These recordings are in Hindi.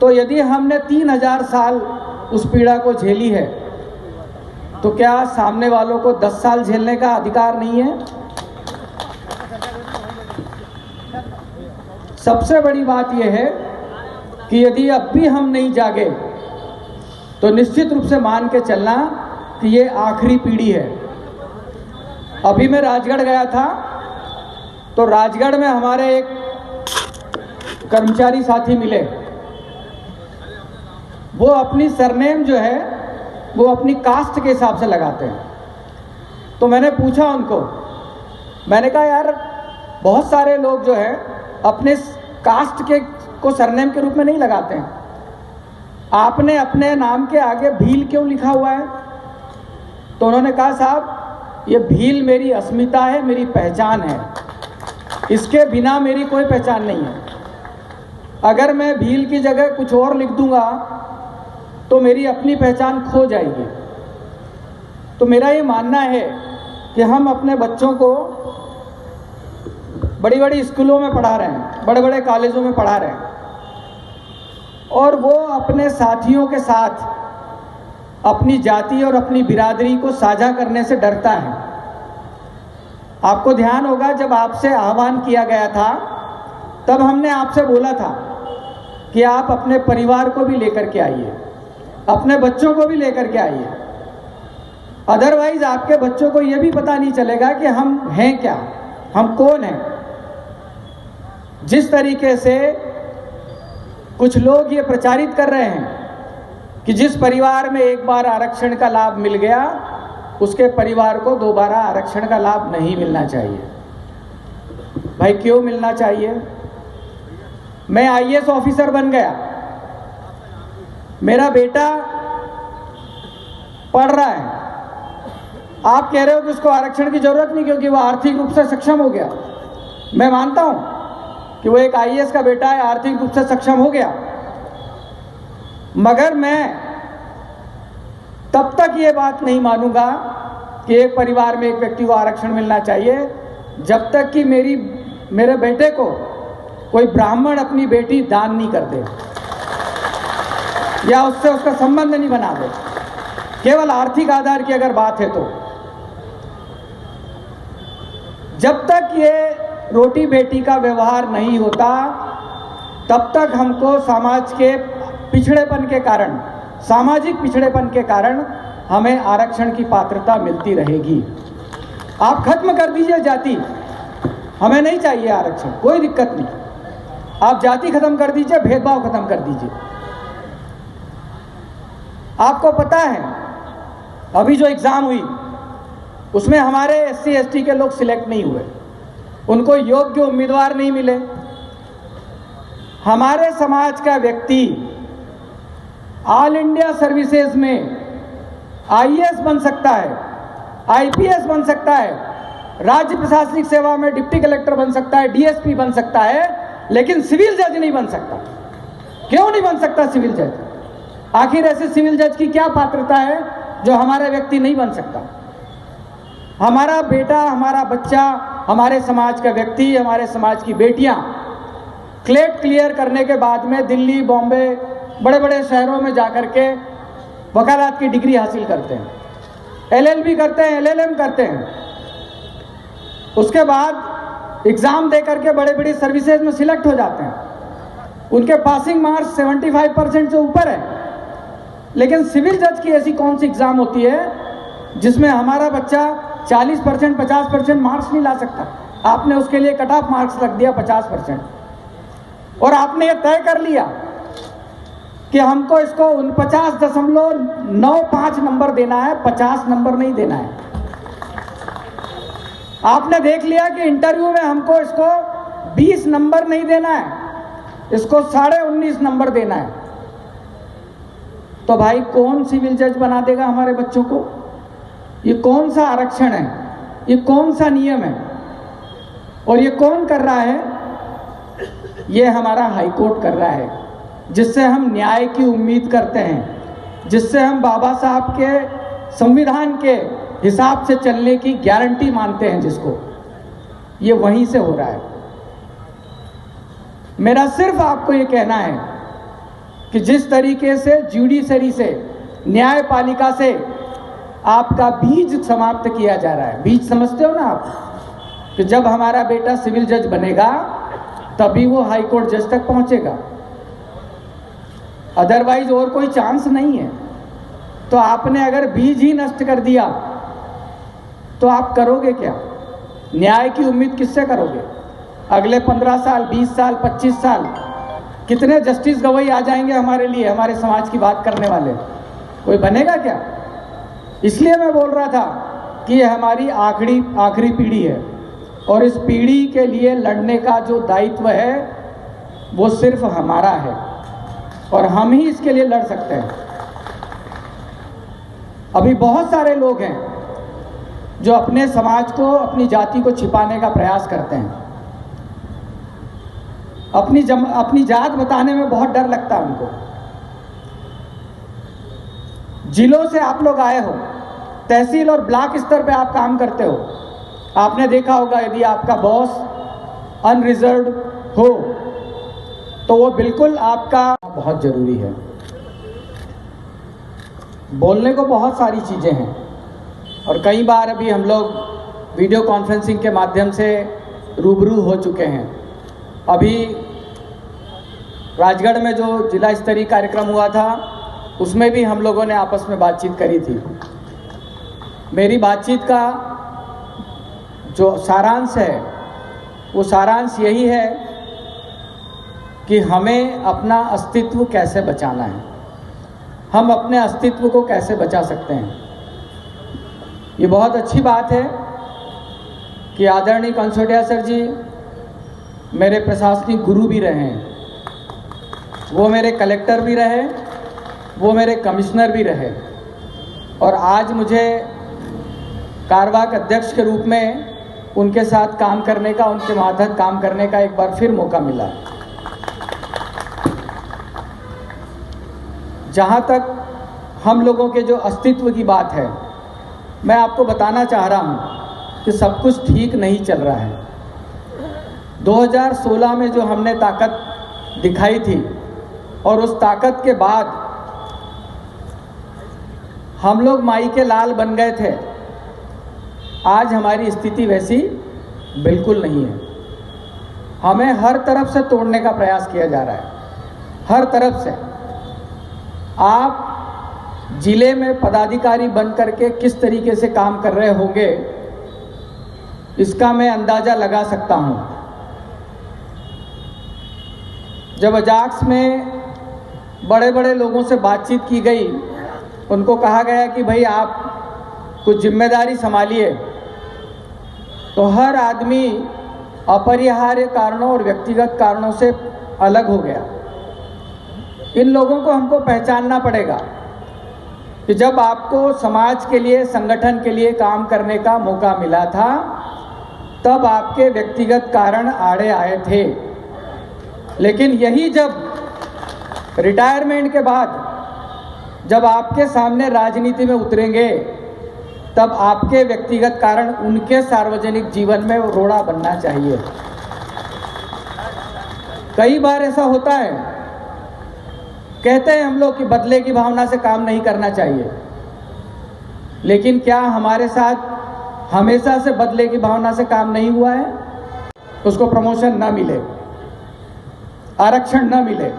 तो यदि हमने 3000 साल उस पीड़ा को झेली है, तो क्या सामने वालों को 10 साल झेलने का अधिकार नहीं है? सबसे बड़ी बात यह है कि यदि अब भी हम नहीं जागे तो निश्चित रूप से मान के चलना कि ये आखिरी पीढ़ी है। अभी मैं राजगढ़ गया था, तो राजगढ़ में हमारे एक कर्मचारी साथी मिले। वो अपनी सरनेम जो है वो अपनी कास्ट के हिसाब से लगाते हैं। तो मैंने पूछा उनको, मैंने कहा यार बहुत सारे लोग जो है अपने कास्ट के को सरनेम के रूप में नहीं लगाते हैं, आपने अपने नाम के आगे भील क्यों लिखा हुआ है? तो उन्होंने कहा साहब ये भील मेरी अस्मिता है, मेरी पहचान है, इसके बिना मेरी कोई पहचान नहीं है। अगर मैं भील की जगह कुछ और लिख दूंगा तो मेरी अपनी पहचान खो जाएगी। तो मेरा ये मानना है कि हम अपने बच्चों को बड़ी बड़ी स्कूलों में पढ़ा रहे हैं, बड़े बड़े कॉलेजों में पढ़ा रहे हैं, और वो अपने साथियों के साथ अपनी जाति और अपनी बिरादरी को साझा करने से डरता है। आपको ध्यान होगा जब आपसे आह्वान किया गया था तब हमने आपसे बोला था कि आप अपने परिवार को भी लेकर के आइए, अपने बच्चों को भी लेकर के आइए। अदरवाइज आपके बच्चों को यह भी पता नहीं चलेगा कि हम हैं क्या, हम कौन हैं। जिस तरीके से कुछ लोग ये प्रचारित कर रहे हैं कि जिस परिवार में एक बार आरक्षण का लाभ मिल गया उसके परिवार को दोबारा आरक्षण का लाभ नहीं मिलना चाहिए। भाई क्यों मिलना चाहिए? मैं आईएएस ऑफिसर बन गया, मेरा बेटा पढ़ रहा है, आप कह रहे हो कि उसको आरक्षण की जरूरत नहीं क्योंकि वो आर्थिक रूप से सक्षम हो गया। मैं मानता हूं कि वो एक आईएएस का बेटा है, आर्थिक रूप से सक्षम हो गया, मगर मैं तब तक ये बात नहीं मानूंगा कि एक परिवार में एक व्यक्ति को आरक्षण मिलना चाहिए जब तक कि मेरे बेटे को कोई ब्राह्मण अपनी बेटी दान नहीं कर दे या उससे उसका संबंध नहीं बना दे। केवल आर्थिक आधार की अगर बात है तो जब तक ये रोटी बेटी का व्यवहार नहीं होता तब तक हमको समाज के पिछड़ेपन के कारण, सामाजिक पिछड़ेपन के कारण हमें आरक्षण की पात्रता मिलती रहेगी। आप खत्म कर दीजिए जाति, हमें नहीं चाहिए आरक्षण, कोई दिक्कत नहीं। आप जाति खत्म कर दीजिए, भेदभाव खत्म कर दीजिए। आपको पता है अभी जो एग्जाम हुई उसमें हमारे एससी एसटी के लोग सिलेक्ट नहीं हुए, उनको योग्य उम्मीदवार नहीं मिले। हमारे समाज का व्यक्ति ऑल इंडिया सर्विसेज में आईएएस बन सकता है, आईपीएस बन सकता है, राज्य प्रशासनिक सेवा में डिप्टी कलेक्टर बन सकता है, डीएसपी बन सकता है, लेकिन सिविल जज नहीं बन सकता। क्यों नहीं बन सकता सिविल जज? आखिर ऐसे सिविल जज की क्या पात्रता है जो हमारा व्यक्ति नहीं बन सकता? हमारा बेटा, हमारा बच्चा, हमारे समाज का व्यक्ति, हमारे समाज की बेटियां क्लेट क्लियर करने के बाद में दिल्ली, बॉम्बे, बड़े बड़े शहरों में जाकर के वकालत की डिग्री हासिल करते हैं, एलएलबी करते हैं, एलएलएम करते हैं। उसके बाद एग्जाम दे करके बड़े बड़ी सर्विसेज में सिलेक्ट हो जाते हैं। उनके पासिंग मार्क्स 75% से ऊपर है। लेकिन सिविल जज की ऐसी कौन सी एग्जाम होती है जिसमें हमारा बच्चा 40%, 50% मार्क्स नहीं ला सकता? आपने उसके लिए कट ऑफ मार्क्स रख दिया 50%, और आपने ये तय कर लिया कि हमको इसको 49.95 नंबर देना है, 50 नंबर नहीं देना है। आपने देख लिया कि इंटरव्यू में हमको इसको 20 नंबर नहीं देना है, इसको 19.5 नंबर देना है। तो भाई कौन सिविल जज बना देगा हमारे बच्चों को? ये कौन सा आरक्षण है? ये कौन सा नियम है? और ये कौन कर रहा है? ये हमारा हाईकोर्ट कर रहा है, जिससे हम न्याय की उम्मीद करते हैं, जिससे हम बाबा साहब के संविधान के हिसाब से चलने की गारंटी मानते हैं, जिसको ये वहीं से हो रहा है। मेरा सिर्फ आपको ये कहना है कि जिस तरीके से जुडिशरी से, न्यायपालिका से आपका बीज समाप्त किया जा रहा है। बीज समझते हो ना आप, कि जब हमारा बेटा सिविल जज बनेगा तभी वो हाई कोर्ट जज तक पहुंचेगा, अदरवाइज और कोई चांस नहीं है। तो आपने अगर बीज ही नष्ट कर दिया तो आप करोगे क्या? न्याय की उम्मीद किससे करोगे? अगले 15 साल, 20 साल, 25 साल कितने जस्टिस गवई आ जाएंगे हमारे लिए, हमारे समाज की बात करने वाले? कोई बनेगा क्या? इसलिए मैं बोल रहा था कि ये हमारी आखिरी पीढ़ी है और इस पीढ़ी के लिए लड़ने का जो दायित्व है वो सिर्फ हमारा है और हम ही इसके लिए लड़ सकते हैं। अभी बहुत सारे लोग हैं जो अपने समाज को, अपनी जाति को छिपाने का प्रयास करते हैं। अपनी जात बताने में बहुत डर लगता है उनको। जिलों से आप लोग आए हो, तहसील और ब्लॉक स्तर पे आप काम करते हो। आपने देखा होगा यदि आपका बॉस अनरिजर्व्ड हो तो वो बिल्कुल आपका बहुत जरूरी है। बोलने को बहुत सारी चीज़ें हैं और कई बार अभी हम लोग वीडियो कॉन्फ्रेंसिंग के माध्यम से रूबरू हो चुके हैं। अभी राजगढ़ में जो जिला स्तरीय कार्यक्रम हुआ था उसमें भी हम लोगों ने आपस में बातचीत करी थी। मेरी बातचीत का जो सारांश है वो सारांश यही है कि हमें अपना अस्तित्व कैसे बचाना है, हम अपने अस्तित्व को कैसे बचा सकते हैं। ये बहुत अच्छी बात है कि आदरणीय कंसोटिया सर जी मेरे प्रशासनिक गुरु भी रहे हैं, वो मेरे कलेक्टर भी रहे, वो मेरे कमिश्नर भी रहे और आज मुझे कार्यवाहक अध्यक्ष के रूप में उनके साथ काम करने का, उनके मातहत काम करने का एक बार फिर मौका मिला। जहाँ तक हम लोगों के जो अस्तित्व की बात है, मैं आपको बताना चाह रहा हूँ कि सब कुछ ठीक नहीं चल रहा है। 2016 में जो हमने ताकत दिखाई थी और उस ताकत के बाद हम लोग माई के लाल बन गए थे, आज हमारी स्थिति वैसी बिल्कुल नहीं है। हमें हर तरफ से तोड़ने का प्रयास किया जा रहा है, हर तरफ से। आप जिले में पदाधिकारी बन करके किस तरीके से काम कर रहे होंगे इसका मैं अंदाज़ा लगा सकता हूं। जब अजाक्स में बड़े बड़े लोगों से बातचीत की गई, उनको कहा गया कि भाई आप कुछ जिम्मेदारी संभालिए, तो हर आदमी अपरिहार्य कारणों और व्यक्तिगत कारणों से अलग हो गया। इन लोगों को हमको पहचानना पड़ेगा कि जब आपको समाज के लिए, संगठन के लिए काम करने का मौका मिला था तब आपके व्यक्तिगत कारण आड़े आए थे, लेकिन यही जब रिटायरमेंट के बाद जब आपके सामने राजनीति में उतरेंगे तब आपके व्यक्तिगत कारण उनके सार्वजनिक जीवन में रोड़ा बनना चाहिए। कई बार ऐसा होता है, कहते हैं हम लोग कि बदले की भावना से काम नहीं करना चाहिए, लेकिन क्या हमारे साथ हमेशा से बदले की भावना से काम नहीं हुआ है? उसको प्रमोशन ना मिले, आरक्षण ना मिले।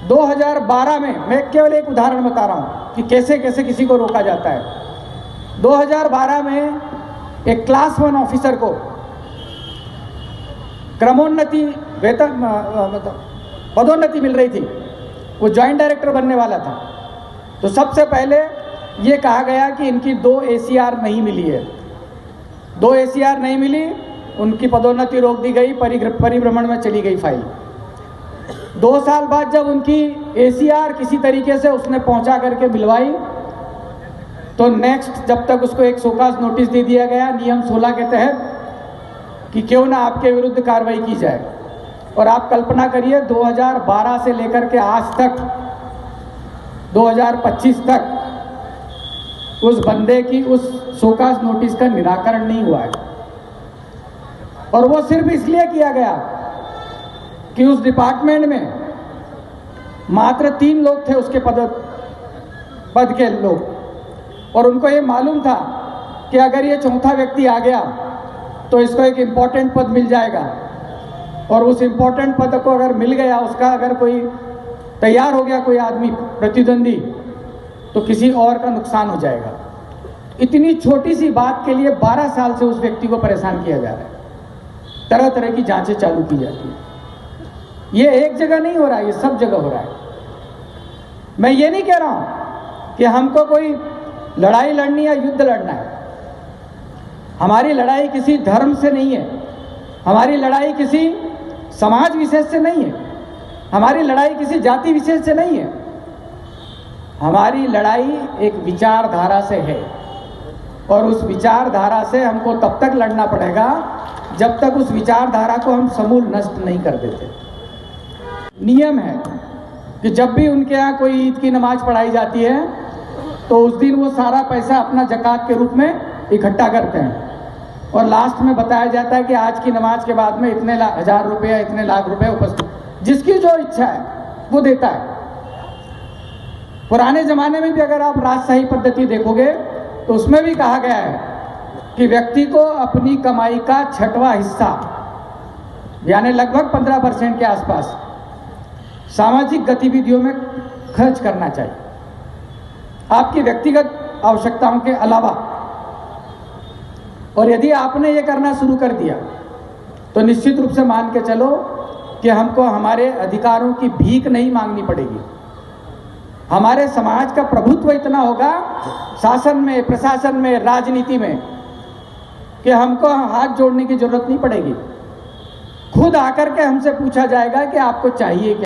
2012 में, मैं केवल एक उदाहरण बता रहा हूं कि कैसे कैसे किसी को रोका जाता है। 2012 में एक क्लास 1 ऑफिसर को क्रमोन्नति, वेतन मतलब पदोन्नति मिल रही थी, वो जॉइंट डायरेक्टर बनने वाला था। तो सबसे पहले ये कहा गया कि इनकी 2 ACR नहीं मिली है, 2 ACR नहीं मिली, उनकी पदोन्नति रोक दी गई, परिभ्रमण में चली गई फाइल। 2 साल बाद जब उनकी ACR किसी तरीके से उसने पहुंचा करके मिलवाई तो नेक्स्ट, जब तक उसको एक शोकाज नोटिस दे दिया गया नियम 16 के तहत कि क्यों ना आपके विरुद्ध कार्रवाई की जाए। और आप कल्पना करिए 2012 से लेकर के आज तक 2025 तक उस बंदे की उस शोकाज नोटिस का निराकरण नहीं हुआ है। और वो सिर्फ इसलिए किया गया कि उस डिपार्टमेंट में मात्र 3 लोग थे उसके पद के लोग, और उनको ये मालूम था कि अगर ये चौथा व्यक्ति आ गया तो इसको एक इम्पोर्टेंट पद मिल जाएगा, और उस इम्पोर्टेंट पद को अगर मिल गया, उसका अगर कोई तैयार हो गया कोई आदमी प्रतिद्वंदी, तो किसी और का नुकसान हो जाएगा। इतनी छोटी सी बात के लिए 12 साल से उस व्यक्ति को परेशान किया जा रहा है, तरह तरह की जांचें चालू की जाती है। ये एक जगह नहीं हो रहा है, ये सब जगह हो रहा है। मैं ये नहीं कह रहा हूं कि हमको कोई लड़ाई लड़नी या युद्ध लड़ना है। हमारी लड़ाई किसी धर्म से नहीं है, हमारी लड़ाई किसी समाज विशेष से नहीं है, हमारी लड़ाई किसी जाति विशेष से नहीं है। हमारी लड़ाई एक विचारधारा से है, और उस विचारधारा से हमको तब तक लड़ना पड़ेगा जब तक उस विचारधारा को हम समूल नष्ट नहीं कर देते। नियम है कि जब भी उनके यहाँ कोई ईद की नमाज पढ़ाई जाती है तो उस दिन वो सारा पैसा अपना ज़कात के रूप में इकट्ठा करते हैं, और लास्ट में बताया जाता है कि आज की नमाज के बाद में इतने हजार रुपये या इतने लाख रुपए उपस्थित, जिसकी जो इच्छा है वो देता है। पुराने जमाने में भी अगर आप राजशाही पद्धति देखोगे तो उसमें भी कहा गया है कि व्यक्ति को अपनी कमाई का 6वां हिस्सा, यानी लगभग 15% के आसपास सामाजिक गतिविधियों में खर्च करना चाहिए, आपकी व्यक्तिगत आवश्यकताओं के अलावा। और यदि आपने ये करना शुरू कर दिया तो निश्चित रूप से मान के चलो कि हमको हमारे अधिकारों की भीख नहीं मांगनी पड़ेगी। हमारे समाज का प्रभुत्व इतना होगा शासन में, प्रशासन में, राजनीति में, कि हमको हाथ जोड़ने की जरूरत नहीं पड़ेगी। खुद आकर के हमसे पूछा जाएगा कि आपको चाहिए क्या।